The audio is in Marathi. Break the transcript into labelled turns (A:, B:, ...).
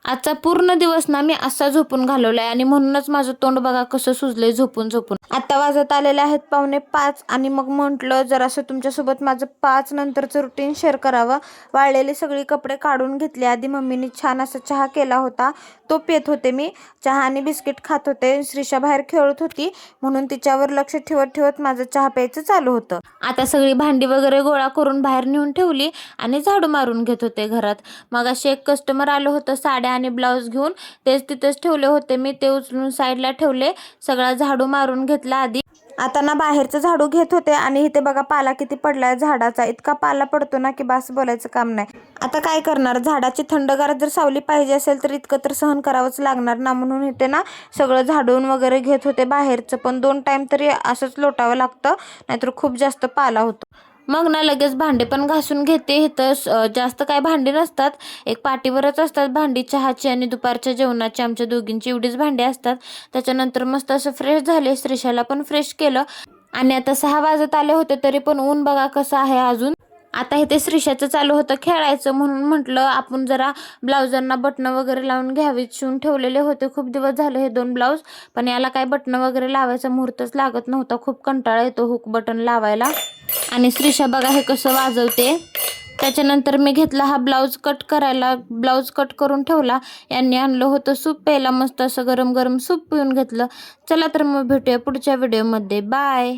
A: आजचा पूर्ण दिवस ना मी असा झोपून घालवलाय आणि म्हणूनच माझं तोंड बघा कसं सुजलंय झोपून झोपून। आता वाजत आलेले आहेत 4:45 आणि मग म्हटलं जरासं तुमच्यासोबत माझं 5 नंतरचं रुटीन शेअर करावं। वाळलेले सगळे कपडे काढून घेतले। आधी मम्मीने छान असा चहा केला होता, तो पित होते मी। चहा आणि बिस्किट खात होते। श्रीषा बाहेर खेळत होती म्हणून तिच्यावर लक्ष ठेवत ठेवत माझं चहा प्यायचं चालू होतं। आता सगळी भांडी वगैरे गोळा करून बाहेर नेऊन ठेवली आणि झाडू मारून घेत होते घरात। मग असे एक कस्टमर आलं होतं साड्या आणि ब्लाऊज घेऊन, तेच तिथेच ठेवले होते मी, ते उचलून साईडला ठेवले। सगळा झाडू मारून घेतला आधी। आता ना बाहेरचं झाडू घेत होते आणि इथे बघा पाला किती पडलाय झाडाचा। इतका पाला पडतो ना की बस बोलायचं काम नाही। आता काय करणार, झाडाची थंडगार जर सावली पाहिजे असेल तर इतकं तर सहन करावंच लागणार ना, म्हणून इथे ना सगळं झाडून वगैरे घेत होते बाहेरचं। पण 2 टाइम तरी असंच लोटावं लागतं, नाहीतर खूप जास्त पाला होतो। मग ना लगेच भांडे पण घासून घेते। इथं जास्त काय भांडी नसतात, एक पाटीवरच असतात भांडी चहाची आणि दुपारच्या जेवणाची, आमच्या दोघींची एवढीच भांडी असतात। त्याच्यानंतर मस्त असं फ्रेश झाले, श्रीषाला पण फ्रेश केलं आणि आता 6 वाजत आले होते तरी पण ऊन बघा कसं आहे अजून। आता इथे श्रीषाचं चालू होतं खेळायचं, म्हणून म्हटलं आपण जरा ब्लाउजांना बटन वगैरे लावून घ्यावीत। शिवून ठेवलेले होते खूप दिवस झाले हे 2 ब्लाऊज, पण याला काय बटन वगैरे लावायचा मुहूर्तच लागत नव्हता। खूप कंटाळा येतो हुक बटन लावायला। आणि श्रीषा बघा हे कसं वाजवते। त्याच्यानंतर मी घेतला हा ब्लाऊज कट करायला, ब्लाऊज कट करून ठेवला। यांनी आणलं होतं सूप प्यायला, मस्त असं गरम गरम सूप पिऊन घेतलं। चला तर मग भेटूया पुढच्या व्हिडिओमध्ये, बाय।